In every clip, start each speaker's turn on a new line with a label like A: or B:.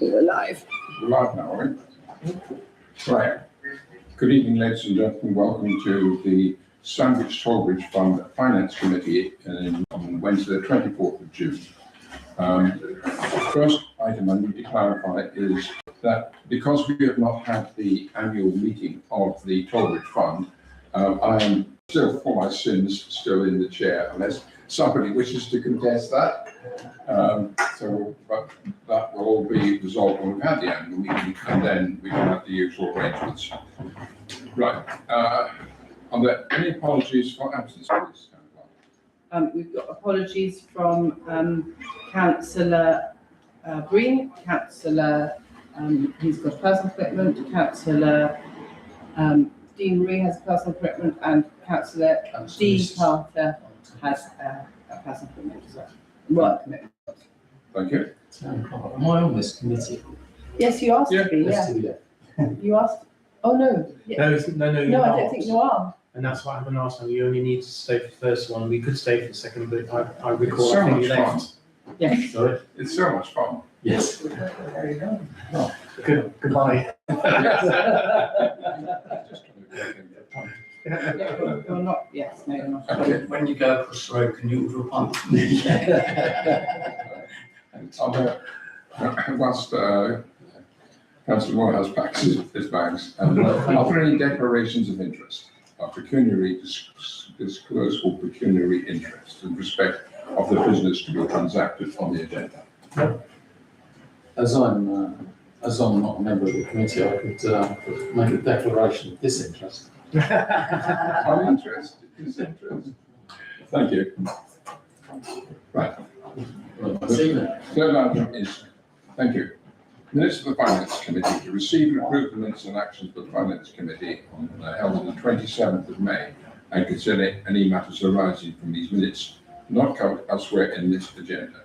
A: We're live.
B: We're live now, are we? Right. Good evening, ladies and gentlemen. Welcome to the Sandwich Tollbridge Fund Finance Committee on Wednesday, the 24th of June. First item I need to clarify is that because we have not had the annual meeting of the Tollbridge Fund, I am still, for my sins, still in the chair, unless somebody wishes to contest that. But that will all be resolved when we've had the annual meeting, and then we can have the usual arrangements. Right. Are there any apologies for absence, please?
A: We've got apologies from Councillor Green, Councillor, he's got a personal commitment, Councillor Dean Marie has a personal commitment, and Councillor D. Carter has a personal commitment as well. Work commitment.
B: Thank you.
C: Am I on this committee?
A: Yes, you asked to be, yeah.
C: STBF.
A: You asked? Oh, no. Yeah.
C: No,
A: No, I don't think you are.
C: And that's what happened last time. You only need to stay for the first one. We could stay for the second, but I recall
B: It's so
C: I think
B: much
C: you left.
B: fun.
A: Yes.
C: Sorry?
B: It's so much fun.
C: Yes.
A: There you go.
C: Oh, goodbye.
B: Just trying to get in the point.
A: You're not, yes, no, you're not.
B: Okay.
D: When you go across the road, can you order a pump?
B: Whilst Councillor Moore has packed his bags, are there any declarations of interest, pecuniary disclosable pecuniary interest in respect of the business to be transacted on the agenda?
C: As I'm not a member of the committee, I could make a declaration of disinterest.
B: I'm interested. Thank you. Right. The third item is, thank you. Minutes of the Finance Committee to receive and approve the minutes and actions of the Finance Committee held on the 27th of May and consider any matters arising from these minutes not covered elsewhere in this agenda.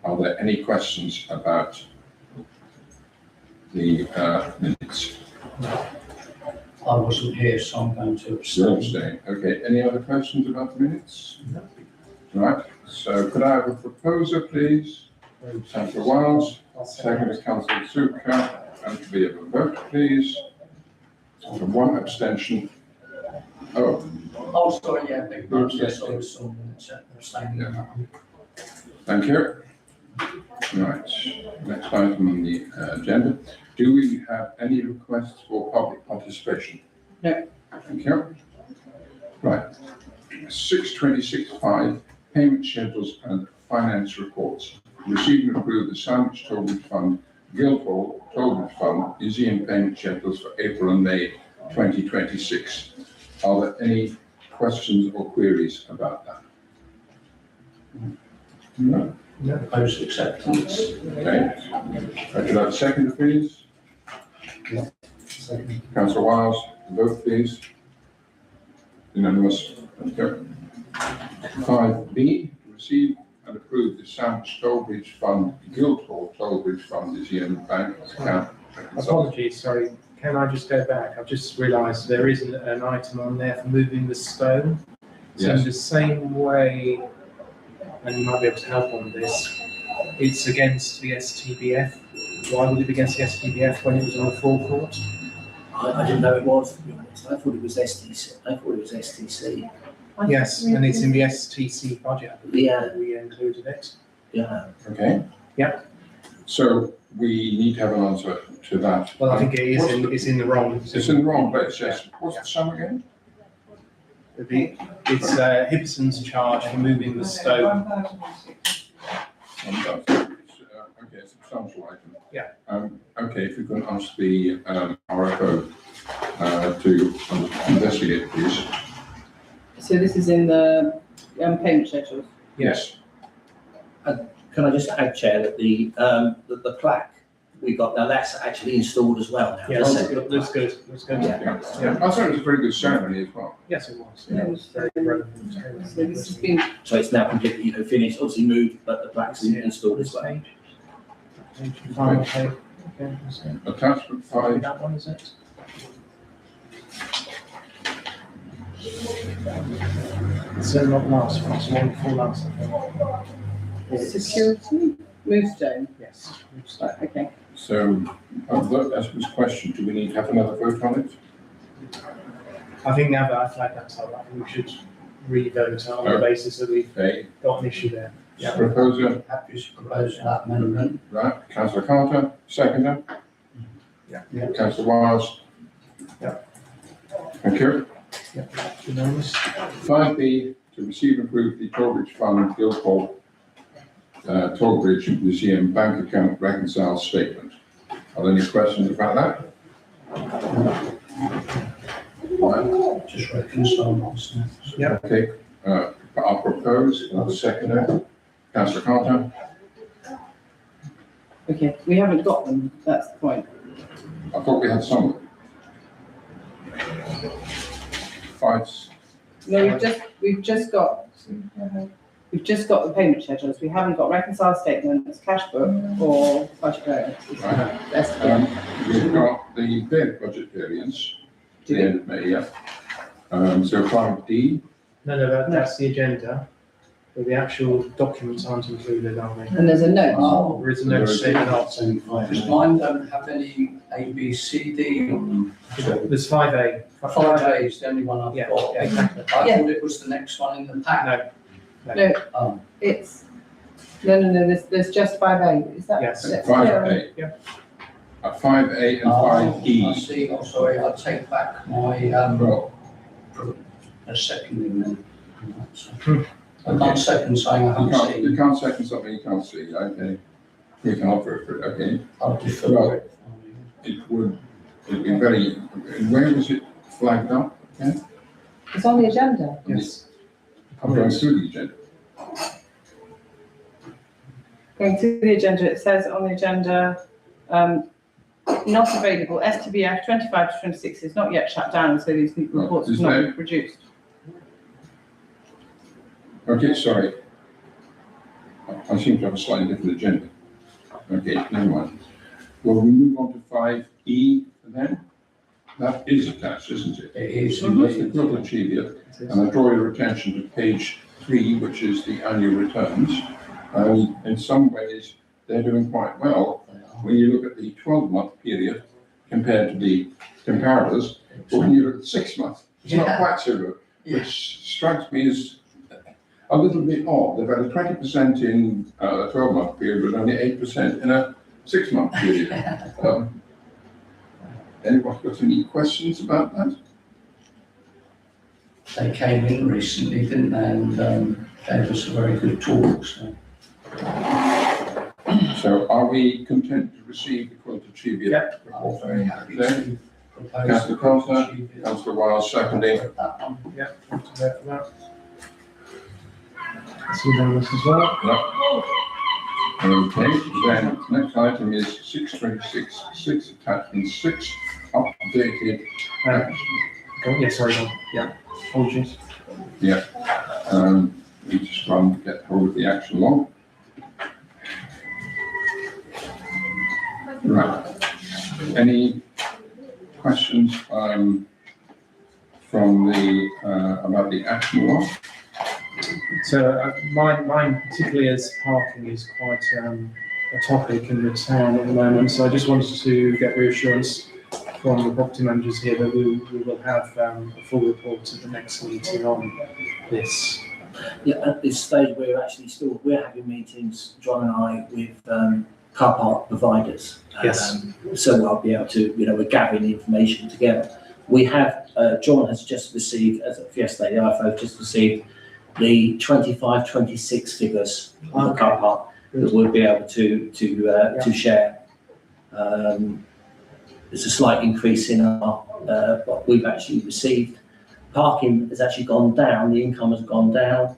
B: Are there any questions about the minutes?
D: I wasn't here, so I'm going to
B: Still
D: abstain.
B: abstain. Okay, any other questions about the minutes? No. Right, so could I have a proposer, please? Councillor Wiles, second is Councillor Zuka, and to be a vote, please. So one abstention.
D: Oh, sorry, yeah, big vote, yes, I was abstaining.
B: Yeah. Thank you. Right, next item on the agenda. Do we have any requests for public participation?
A: No.
B: Thank you. Right, 626.5, payment schedules and finance reports. Receive and approve the Sandwich Tollbridge Fund, Guildhall Tollbridge Fund, museum payment schedules for April and May 2026. Are there any questions or queries about that? No.
D: Post acceptance.
B: Okay. Could I have a second, please?
C: Yeah. Second.
B: Councillor Wiles, vote please. Unanimous. Thank you. 5B, receive and approve the Sandwich Tollbridge Fund, Guildhall Tollbridge Fund, museum bank account.
C: Apologies, sorry. Can I just go back? I've just realised there is an item on there for moving the stone. So
B: Yes.
C: in the same way, and you might be able to help on this, it's against the STBF. Why would it be against the STBF when it was on the forecourt?
D: I didn't know it was, to be honest. I thought it was STC. I thought it was STC.
C: Yes, and it's in the STC budget.
D: Yeah.
C: We included it.
D: Yeah.
B: Okay.
C: Yep.
B: So we need to have an answer to that.
C: Well, I think it is it's in the wrong.
B: It's in the wrong place, yes. What's the sum again?
C: It's Hibson's charge for moving the stone.
B: Okay, substantial item.
C: Yeah.
B: Okay, if you can ask the RFO to investigate, please.
A: So this is in the payment schedules.
B: Yes.
D: Can I just add, Chair, that the plaque we got now, that's actually installed as well now.
C: Yeah,
D: the separate
C: looks
D: plaque.
C: good. Looks good.
B: Yeah. I thought it was a very good ceremony as well.
C: Yes, it was.
A: Yeah.
C: It was very relevant.
A: So this has been,
D: So it's now completely, finished, obviously moved, but the plaque's installed as well.
C: Page, final page. Okay, that's it.
B: Attachment 5.
C: That one, is it? It's not last one, it's one before last, I think.
A: security, move stone.
C: Yes.
A: Right, okay.
B: So, that's his question. Do we need to have another vote on it?
C: I think now that I flagged that up, I think we should re-vote on the basis that we've
B: Okay.
C: got an issue there. Yeah.
B: Proposer,
E: Happy to propose that amendment.
B: right, councillor Carter, seconder?
C: Yeah.
B: Councillor Wiles?
C: Yeah.
B: Thank you.
C: Yeah. Unanimous.
B: 5B, to receive and approve the Tollbridge Fund Guildhall Tollbridge Museum bank account reconcile statement. Are there any questions about that? Right.
E: Just reconcile what's next.
C: Yeah.
B: Okay, I'll propose, another seconder. Councillor Carter?
A: Okay, we haven't got them, that's the point.
B: I thought we had some. Fives.
A: No, we've just got the payment schedules. We haven't got reconciled statements, cash book, or budget variances.
B: Right.
A: STBF.
B: We've got the bid budget variance to the end of May, yeah. So 5D,
C: No, that's the agenda, but the actual documents aren't included, are they?
A: And there's a note.
E: Oh,
C: There is a note stating that.
E: because mine don't have any A, B, C, D on.
C: There's 5A.
E: 5A is the only one I've
C: Yeah,
E: got.
C: exactly.
E: I
A: Yeah.
E: thought it was the next one in the pack.
A: No,
E: Oh,
A: it's, no, there's just 5A, is that?
C: Yes.
A: that's
B: 5A.
C: Yeah.
B: 5A and
E: I
B: 5E.
E: see, oh, sorry, I take back my,
B: Well,
E: a second then.
C: Hmm.
E: I can't second saying I haven't
B: you
E: seen.
B: can't second something you can't see, okay? We can't vote for it, okay?
E: I'll defer it.
B: It'd be very, where was it flagged up?
A: It's on the agenda.
C: Yes.
B: I'm going through the agenda.
A: Going through the agenda, it says on the agenda, not available, STBF 25 to 26 is not yet shut down, so these reports
B: is
A: have not
B: there-
A: been produced.
B: Okay, sorry. I seem to have a slightly different agenda. Okay, never mind. Well, we move on to 5E then. That is attached, isn't it?
E: It is
A: Mhm.
B: That's the
E: indeed.
B: equivalent sheet here. And I draw your attention to page 3, which is the annual returns. In some ways, they're doing quite well when you look at the 12-month period compared to the comparators. But when you look at 6 months, it's not
E: Yeah.
B: quite so good,
E: Yeah.
B: which strikes me as a little bit odd. They've had a 20% in a 12-month period, but only 8% in a 6-month period. Anyone got any questions about that?
E: They came in recently, didn't they, and gave us a very good talk, so.
B: So are we content to receive the quilted tribute?
C: Yep.
E: I'm very happy
B: Okay.
E: to propose.
B: Councillor Coulter, Councillor Wiles, seconding.
E: That one.
C: Yeah, want to vote for that. That's unanimous as well.
B: Okay, then next item is 626, attachment 6, updated action.
C: Yeah, sorry, go on. Yeah, apologies.
B: We just run to get hold of the action log. Right. Any questions from the about the action log?
C: So mine particularly as parking is quite a topic in the town at the moment. So I just wanted to get reassurance from the property managers here that we will have a full report at the next meeting on this.
D: Yeah, at this stage, we're having meetings, John and I, with car park providers.
C: Yes.
D: So I'll be able to, we're gathering the information together. We have, John has just received, as of yesterday, the IFO just received the 25-26 figures on the car park that we'll be able to share. There's a slight increase in our what we've actually received. Parking has actually gone down, the income has gone down.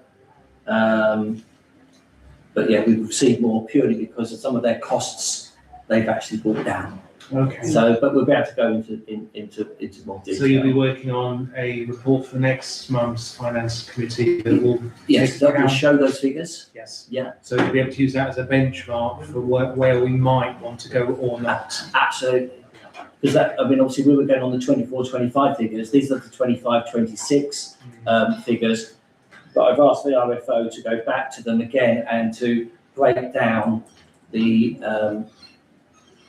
D: But yeah, we've received more purely because of some of their costs they've actually brought down.
C: Okay.
D: So, but we'll be able to go into more detail.
C: So you'll be working on a report for next month's finance committee that will.
D: Yes, that will show those figures.
C: Yes.
D: Yeah,
C: So you'll be able to use that as a benchmark for where we might want to go or not.
D: absolutely. Because obviously we were going on the 24-25 figures. These are the 25-26 figures. But I've asked the RFO to go back to them again and to break down the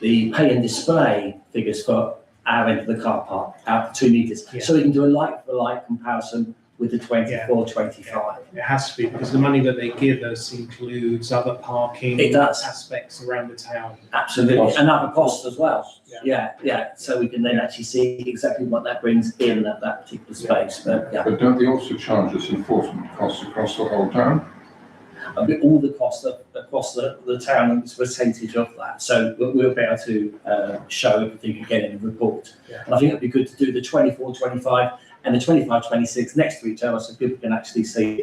D: the pay and display figures for our end of the car park, out 2 metres.
C: Yeah.
D: So we can do a like-for-like comparison with the 24-25.
C: It has to be, because the money that they give us includes other parking
D: It does.
C: aspects around the town.
D: Absolutely, and other costs as well.
C: Yeah.
D: Yeah, so we can then actually see exactly what that brings in at that particular space, but yeah.
B: But don't they also charge us enforcement costs across the whole town?
D: I mean, all the costs across the town is a percentage of that, so we'll be able to show everything again in the report.
C: Yeah.
D: And I think it'd be good to do the 24-25 and the 25-26 next to each other, so people can actually see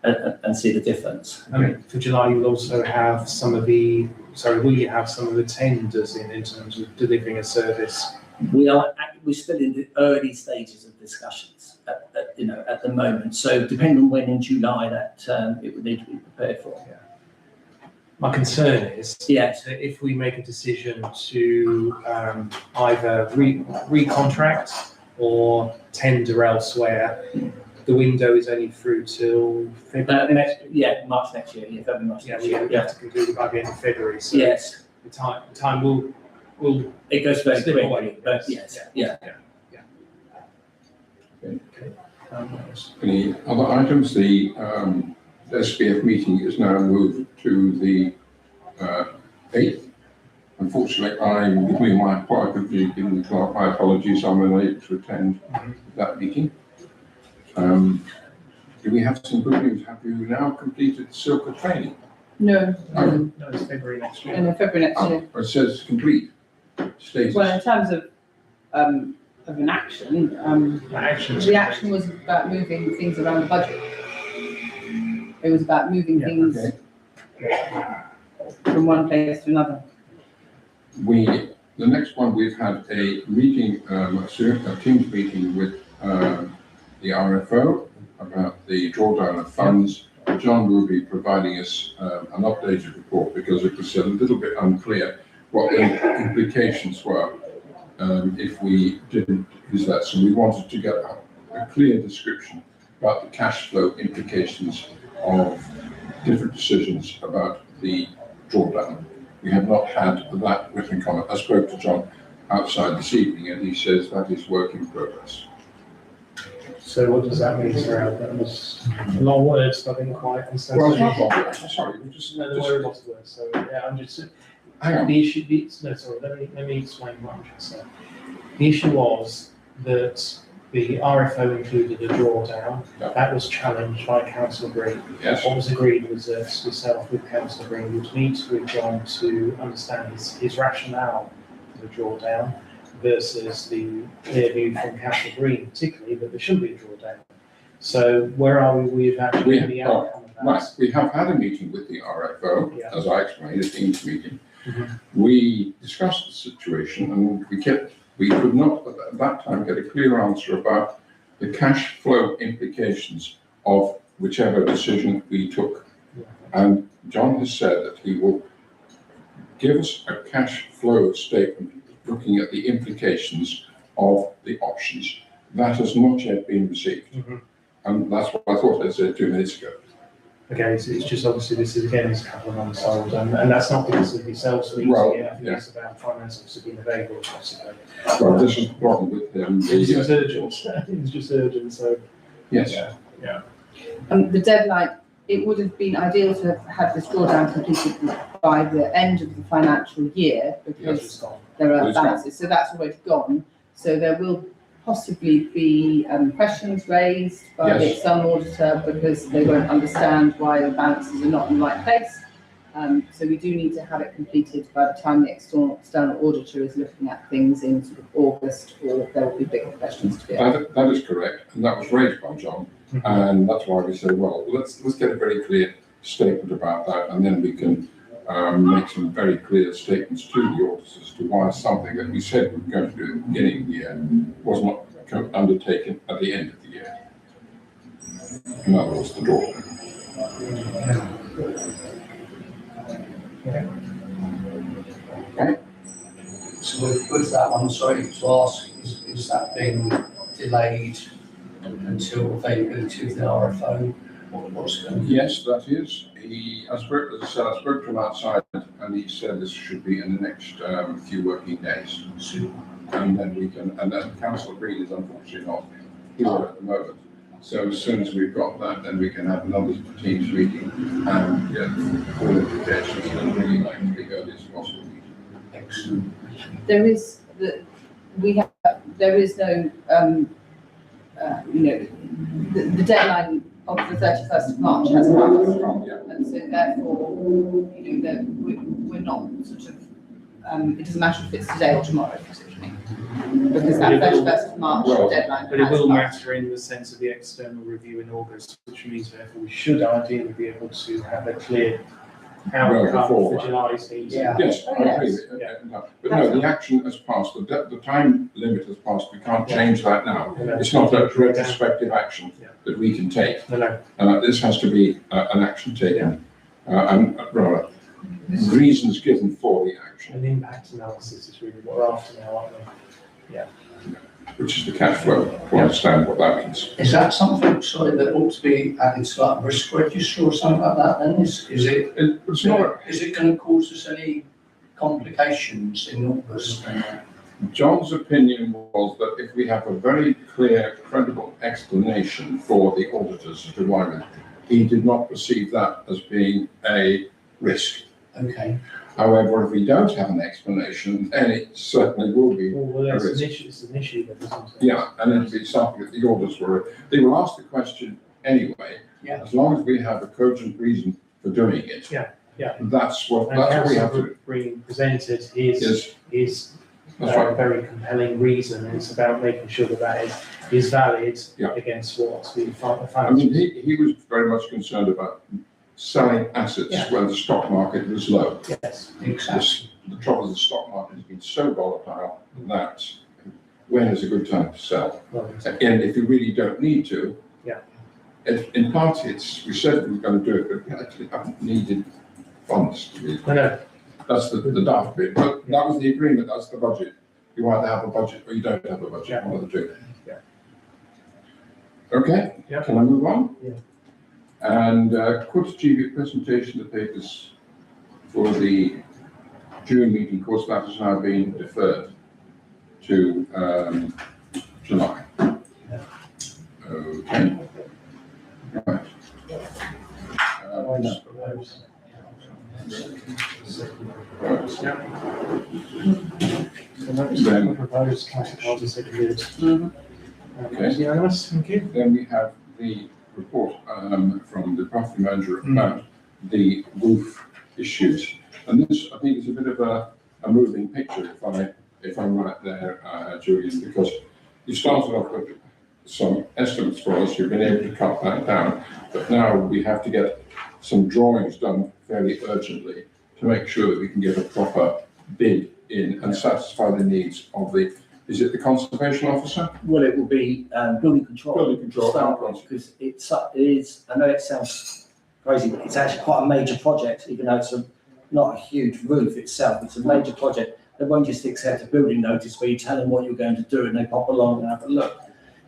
D: and see the difference.
C: For July, you will also have some of the, will you have some of the tenders in terms of delivering a service?
D: We're still in the early stages of discussions at the moment. So depending on when in July that it would need to be prepared for.
C: My concern is
D: Yes.
C: that if we make a decision to either recontract or tender elsewhere, the window is only through till February.
D: March next year. Yeah, February, March next
C: We
D: year.
C: have to conclude it by the end of February. So
D: Yes.
C: the time will
D: It goes very
C: slip
D: quickly,
C: away.
D: but yes, yeah.
B: Any other items? The STBF meeting is now moved to the 8th. Unfortunately, between my giving the clerk my apologies, I'm unable to attend that meeting. Do we have some good news? Have you now completed the Silka training?
A: No,
C: No, it's February next year.
A: in February next year.
B: It says complete status.
A: Well, in terms of an action, the action was about moving things around the budget. It was about moving things from one place to another.
B: The next one, we've had a meeting, a Teams meeting with the RFO about the drawdown of funds. John will be providing us an updated report because it was a little bit unclear what the implications were if we didn't use that. So we wanted to get a clear description about the cash flow implications of different decisions about the drawdown. We have not had that written comment. I spoke to John outside this evening and he says that is work in progress.
C: So what does that mean, sir? That was a lot of words, but I didn't quite understand.
B: Well, it's not long. Sorry, we just,
C: No, there were lots of words, so yeah, I'm just,
B: hang on.
C: the issue, let me explain what I'm trying to say. The issue was that the RFO included a drawdown, that was challenged by Councillor Green.
B: Yes.
C: What was agreed was that yourself with Councillor Green would meet with John to understand his rationale for the drawdown versus the clear view from Councillor Green, particularly that there shouldn't be a drawdown. So where are we with actually the outcome of that?
B: Right, we have had a meeting with the RFO, as I explained, a Teams meeting. We discussed the situation and we could not at that time get a clear answer about the cash flow implications of whichever decision we took. And John has said that he will give us a cash flow statement looking at the implications of the options. That has not yet been received. And that's what I thought I said 2 minutes ago.
C: Okay, so it's just obviously this is again is a couple of months old, and that's not because of yourselves.
B: Well,
C: I think it's about finance officer being available possibly.
B: Well, this is the problem with them.
C: It was urgent. It was just urgent. So
B: Yes.
C: Yeah.
A: The deadline, it would have been ideal to have had this drawdown completed by the end of the financial year because there are balances. So that's already gone. So there will possibly be questions raised by the external auditor because they won't understand why the balances are not in the right place. So we do need to have it completed by the time the external auditor is looking at things in sort of August, or there will be bigger questions to be asked.
B: That is correct, and that was raised by John, and that's why we said, well, let's get a very clear statement about that, and then we can make some very clear statements to the auditors as to why something that we said we were going to do at the beginning of the year was not undertaken at the end of the year. In other words, the draw.
E: Okay. So with that one, sorry to ask, is that being delayed until availability of the RFO, what's going on?
B: Yes, that is. I spoke to him outside and he said this should be in the next few working days. And then Councillor Green is unfortunately not here at the moment. So as soon as we've got that, then we can have another Teams meeting and get all implications and bring it back to the earliest possible meeting.
E: Excellent.
A: There is no, the deadline of the 31st of March has passed.
B: Yeah.
A: And so therefore, that we're not sort of, it doesn't matter if it's today or tomorrow, particularly. Because that 31st of March deadline
C: But it
A: has
C: will
A: passed.
C: matter in the sense of the external review in August, which means therefore we should ideally be able to have a clear outcome
B: before.
C: for July's season.
E: Yeah.
B: Yes,
A: Oh,
B: I agree.
A: yes.
B: But no, the action has passed. The time limit has passed. We can't change that now.
C: No, no.
B: It's not a retrospective action
C: Yeah.
B: that we can take.
C: No,
B: This has to be an action taken, and rather reasons given for the action,
C: an impact analysis is really what we're after now, aren't we?
B: which is the cash flow. To understand what that means.
E: Is that something, sorry, that ought to be added to like risk register or something like that then? Is it,
B: It's not.
E: is it going to cause us any complications in August?
B: John's opinion was that if we have a very clear, credible explanation for the auditors as to why he did not perceive that as being a risk.
E: Okay.
B: However, if we don't have an explanation, then it certainly will be.
C: Well, that's it's an issue that isn't it?
B: Yeah, and it'll be something that the auditors they will ask the question anyway.
E: Yeah.
B: As long as we have a cogent reason for doing it.
C: Yeah.
B: That's what
C: And
B: we have to
C: Councillor
B: do.
C: Green presented his
B: That's right.
C: very compelling reason, and it's about making sure that is valid
B: Yeah.
C: against what the
B: I mean, he was very much concerned about selling assets
C: Yeah.
B: when the stock market was low.
C: Yes.
E: Exactly.
B: The trouble is the stock market has been so volatile that when is a good time to sell?
C: Well,
B: Again, if you really don't need to.
C: Yeah.
B: In part, we said we were going to do it, but we actually haven't needed funds to do it.
C: I know.
B: That's the daft bit, but that was the agreement, that's the budget. You either have a budget or you don't have a budget,
C: Yeah.
B: one of the two.
C: Yeah.
B: Okay,
C: Yeah.
B: can I move on?
C: Yeah.
B: And could give you a presentation of papers for the June meeting, of course, that has now been deferred to July. Okay. Right. Then-
C: Proposed, Councillor Carter seconded.
B: Okay.
C: Unanimous, thank you.
B: Then we have the report from the property manager about the roof issues. And this, I think, is a bit of a moving picture, if I'm right there, Julian, because you started off with some estimates for us, you've been able to cut that down, but now we have to get some drawings done fairly urgently to make sure that we can get a proper bid in and satisfy the needs of is it the conservation officer?
D: Well, it will be building control.
B: Building control,
D: to start with, because it is, I know it sounds crazy, but it's actually quite a major project, even though it's not a huge roof itself, it's a major project. They won't just accept a building notice where you tell them what you're going to do and they pop along and have a look.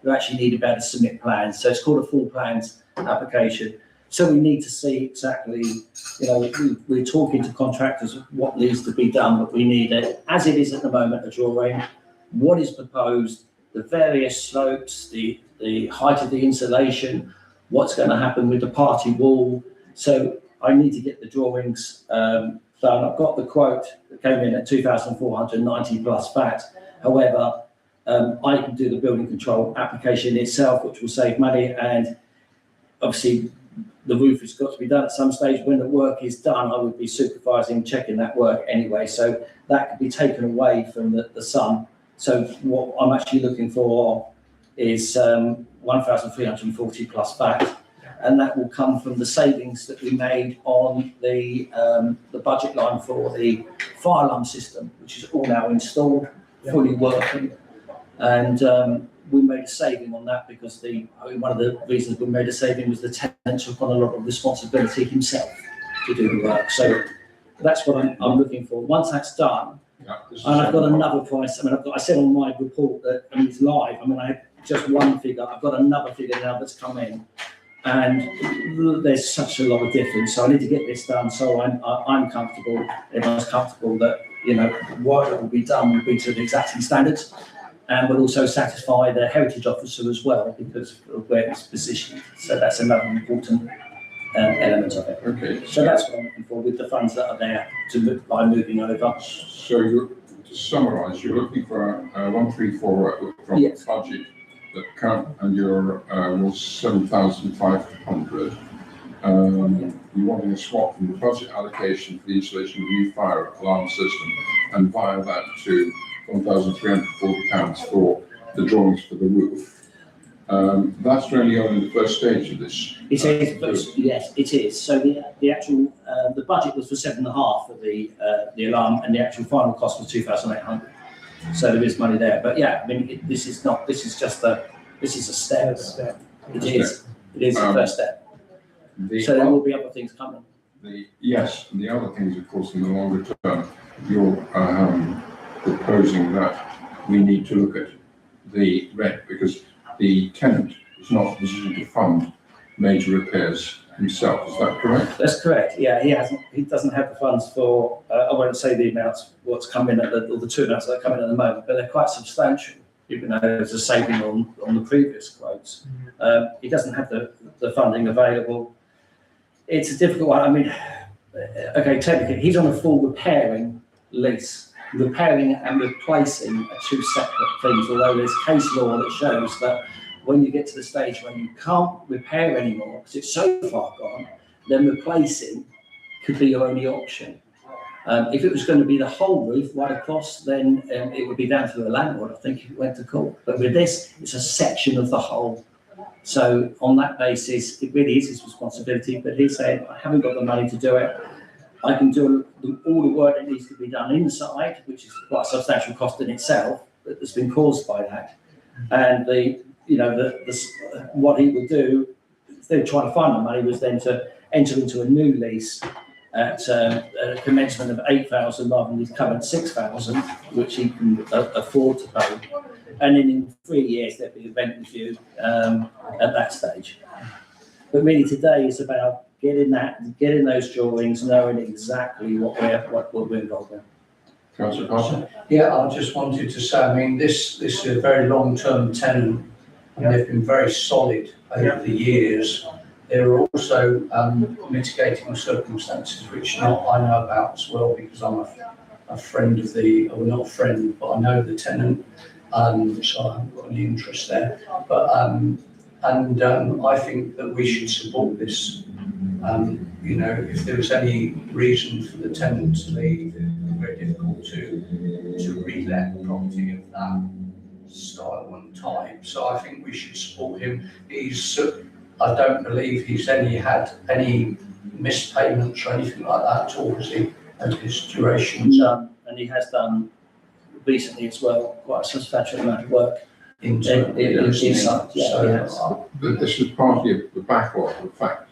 D: You actually need to be able to submit plans, so it's called a full plans application. So we need to see exactly, we're talking to contractors what needs to be done, but we need it, as it is at the moment, a drawing, what is proposed, the various slopes, the height of the insulation, what's going to happen with the party wall. So I need to get the drawings done. I've got the quote that came in at 2,490 plus VAT. However, I can do the building control application itself, which will save money, and obviously the roof has got to be done at some stage. When the work is done, I would be supervising, checking that work anyway. So that could be taken away from the sum. So what I'm actually looking for is 1,340 plus VAT, and that will come from the savings that we made on the budget line for the fire alarm system, which is all now installed, fully working, and we made a saving on that because one of the reasons we made a saving was the tenant took on a lot of responsibility himself to do the work. So that's what I'm looking for. Once that's done, and I've got another price. I said on my report that it's live. I had just one figure. I've got another figure now that's come in, And there's such a lot of difference, so I need to get this done, so I'm comfortable, everyone's comfortable that, you know, what will be done will be to the exacting standards, and will also satisfy the heritage officer as well, because of where it's positioned, so that's another important element of it.
B: Okay.
D: So that's what I'm looking for with the funds that are there to move, by moving over.
B: So to summarise, you're looking for 134 from
D: Yes.
B: the budget that count, and your was 7,500. You're wanting a swap from the budget allocation for the installation of a new fire alarm system, and via that to £1,340 for the drawings for the roof. That's really only the first stage of this.
D: It is, but yes, it is. So the actual, the budget was for 7.5 for the alarm, and the actual final cost was 2,800. So there is money there, but yeah, I mean, this is a step. It is the first step. So there will be other things coming.
B: Yes, and the other things, of course, in the longer term, you're proposing that we need to look at the rent, because the tenant is not in a position to fund major repairs himself. Is that correct?
D: That's correct. Yeah, he doesn't have the funds for. I won't say the amounts what's coming at or the two amounts that are coming at the moment, but they're quite substantial. Even though there's a saving on the previous quotes, he doesn't have the funding available. It's a difficult one. I mean, okay, technically he's on a full repairing lease. Repairing and replacing are two separate things, although there's case law that shows that when you get to the stage when you can't repair anymore because it's so far gone, then replacing could be your only option. If it was going to be the whole roof right across, then it would be down to the landlord, I think, if it went to court. But with this, it's a section of the whole. So on that basis, it really is his responsibility, but he's saying, I haven't got the money to do it. I can do all the work that needs to be done inside, which is quite a substantial cost in itself, that's been caused by that. And what he would do, instead of trying to find the money, was then to enter into a new lease at a commencement of 8,000 rather than his current 6,000, which he can afford to pay. And then in 3 years, there'd be a rent review at that stage. But really today is about getting those drawings, knowing exactly what we're involved in.
B: Councillor Parson?
E: Yeah, I just wanted to say, I mean, this is a very long-term tenant, and they've been very solid over the years. There are also mitigating circumstances which I know about as well, because I'm a friend of not a friend, but I know the tenant, so I haven't got any interest there. But I think that we should support this. If there was any reason for the tenant to leave, it would be very difficult to re-let the property of that style and type. So I think we should support him. I don't believe he's had any missed payments or anything like that at all, has he, over his duration?
D: And he has done recently as well quite a substantial amount of work
E: Inside.
B: But this is partly the backlog, the fact,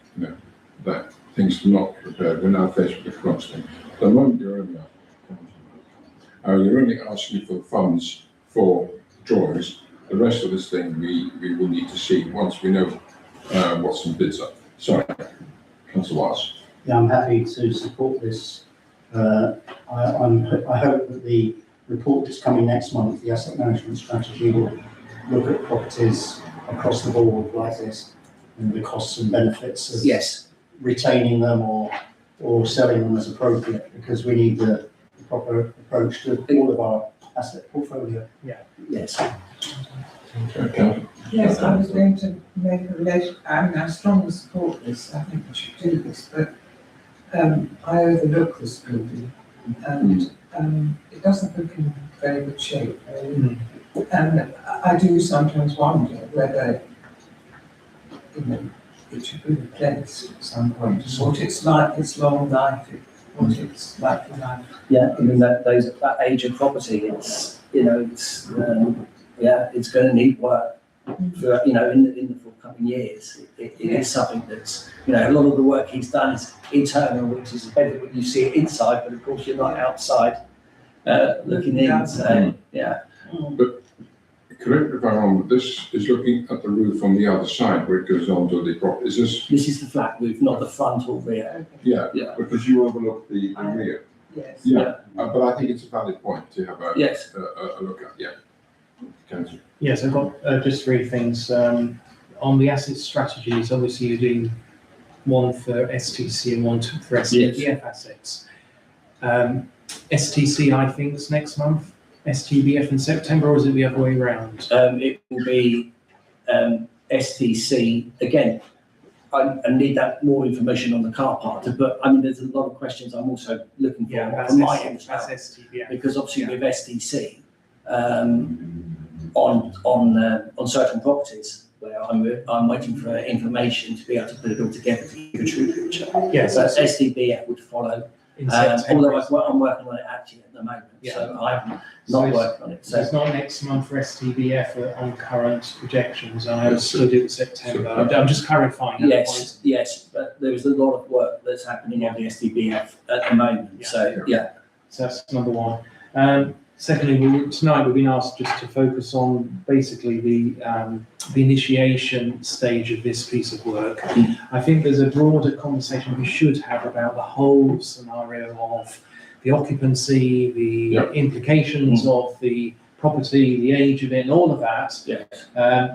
B: that things are not prepared. We're now faced with the costing. The moment you're only asking for funds for drawings. The rest of this thing we will need to see once we know what some bids are. Sorry, Councillor Wise.
F: Yeah, I'm happy to support this. I hope that the report that's coming next month, the asset management strategy, will look at properties across the board like this and the costs and benefits of retaining them or selling them as appropriate, because we need the proper approach to all of our asset portfolio.
D: Yes.
B: Okay.
G: Yes, I was going to make a relation. I strongly support this. I think we should do this, but I overlook this building, and it doesn't look in very good shape. And I do sometimes wonder whether it should be replaced at some point. What it's like, its long life, what it's like for life.
D: Yeah, I mean that age of property, it's going to need work for in the forthcoming years. It is something that's a lot of the work he's done is internal, which is better when you see it inside, but of course you're not outside looking in. So yeah.
B: But correct me if I'm wrong, but this is looking at the roof on the other side where it goes on to the property. Is this?
D: This is the flat roof, not the front or rear.
B: Yeah,
D: Yeah.
B: because you overlook the rear.
G: Yes.
B: Yeah, but I think it's a valid point to have a,
D: Yes.
B: a look at, yeah. Councillor.
C: Yes, I've got just three things. On the asset strategies, obviously you're doing one for STC and one for STBF assets. STC, I think, is next month. STBF in September, or is it the other way around?
D: It will be STC again. I need that more information on the car park, but I mean, there's a lot of questions I'm also looking for
C: that's
D: from my end as
C: that's
D: well.
C: STBF.
D: Because obviously with STC, on certain properties where I'm waiting for information to be able to put it all together to give a true picture.
C: Yes,
D: So STBF would follow.
C: in September.
D: Although I'm working on it actually at the moment, so I'm not working on it.
C: So
D: So
C: it's not next month for STBF on current projections. I
B: Yes,
C: understood it was September. I'm just clarifying. that point.
D: yes, but there is a lot of work that's happening on the STBF at the moment. So
C: So that's number one. Secondly, tonight we've been asked just to focus on basically the initiation stage of this piece of work. I think there's a broader conversation we should have about the whole scenario of the occupancy, the implications of the property, the age of it, and all of that.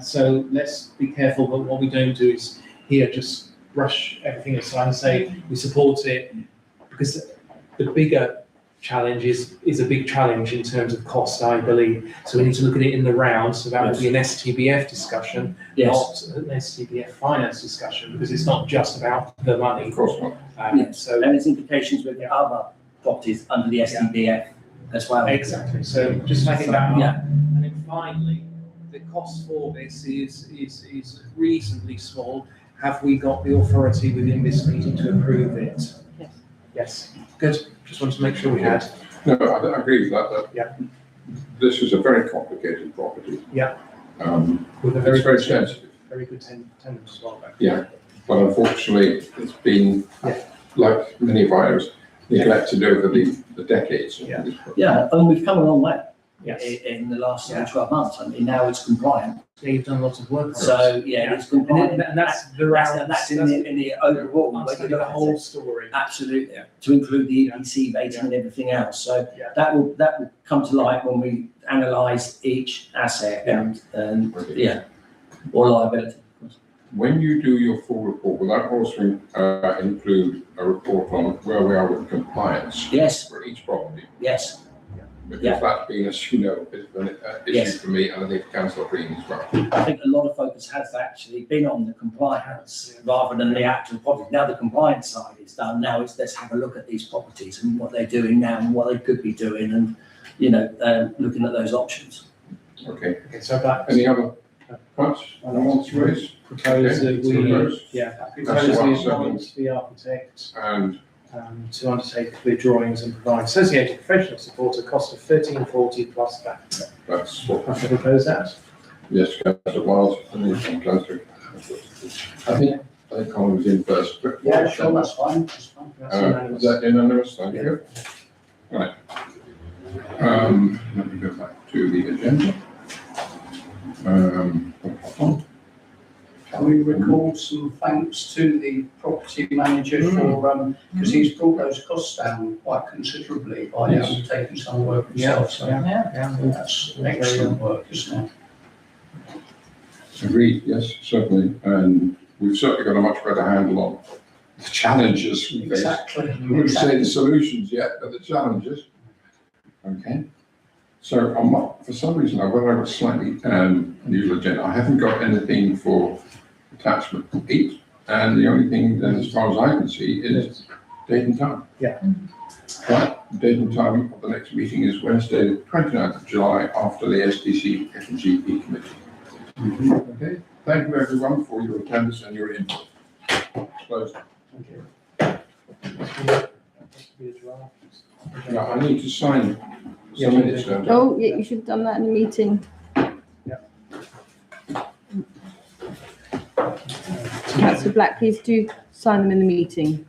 C: So let's be careful that what we don't do is here just brush everything aside and say we support it, because the bigger challenge is a big challenge in terms of cost, I believe. So we need to look at it in the round. So that will be an STBF discussion, not an STBF finance discussion, because it's not just about the money.
B: Of course not.
C: So
D: and its implications with the other properties under the STBF as well.
C: exactly. So just making that up.
D: Yeah.
C: And then finally, the cost for this is reasonably small. Have we got the authority within this meeting to approve it?
A: Yes.
C: Yes. Good. Just wanted to make sure we had.
B: No, I agree with that.
C: Yeah.
B: This is a very complicated property.
C: Yeah. With a
B: It's very
C: good,
B: sensitive.
C: very good tenant as well.
B: Yeah, but unfortunately, it's been, like many of ours, neglected over the decades.
C: Yeah.
D: Yeah, and we've come a long way
C: Yes.
D: in the last 12 months. I mean, now it's compliant.
C: Yeah, you've done lots of work on it.
D: So it's compliant.
C: And that's the round.
D: That's in the overall. when you
C: Understanding
D: look
C: the
D: at
C: whole
D: it.
C: story.
D: Absolutely, to include the EPC rating and everything else. So
C: Yeah.
D: that will come to light when we analyse each asset and or liability.
B: When you do your full report, will that also include a report on where we are with compliance
D: Yes,
B: for each property?
D: yes,
B: Because
D: Yeah.
B: that's been, as you know, a bit of an issue
D: Yes.
B: for me, and I think Councillor Green as well.
D: I think a lot of focus has actually been on the compliance rather than the actual property. Now the compliance side is done. Now it's let's have a look at these properties and what they're doing now and what they could be doing, and looking at those options.
B: Okay,
C: Okay, so that
B: any other points anyone wants to raise?
C: propose that
B: Okay,
C: we,
B: propose.
C: propose
B: one,
C: we
B: second.
C: appoint the architect
B: And
C: to undertake the drawings and provide associated professional support at a cost of £1340 plus that.
B: that's what,
C: I should propose that.
B: yes, Councillor Wild, and then Councillor. I think Colin was in first. but-
F: Yeah, sure, that's fine, that's fine.
C: That's
B: Is
C: unanimous.
B: that unanimous? Thank you. Right. Let me go back to the agenda.
E: Can we record some thanks to the property manager for, because he's brought those costs down quite considerably by taking some work himself, so that's excellent work, isn't it?
B: Agreed, yes, certainly, and we've certainly got a much better handle on the challenges we face.
E: Exactly.
B: I wouldn't say the solutions yet, but the challenges. Okay, so for some reason, I've got a slightly unusual agenda. I haven't got anything for attachment 8, and the only thing, then, as far as I can see, is date and time.
C: Yeah.
B: Right, date and time of the next meeting is Wednesday, the 29th of July, after the STC F&GP committee. Okay, thank you everyone for your attendance and your input. Closed. Yeah, I need to sign some minutes, don't I?
H: Oh, yeah, you should have done that in the meeting. Councillor Black, please do sign them in the meeting.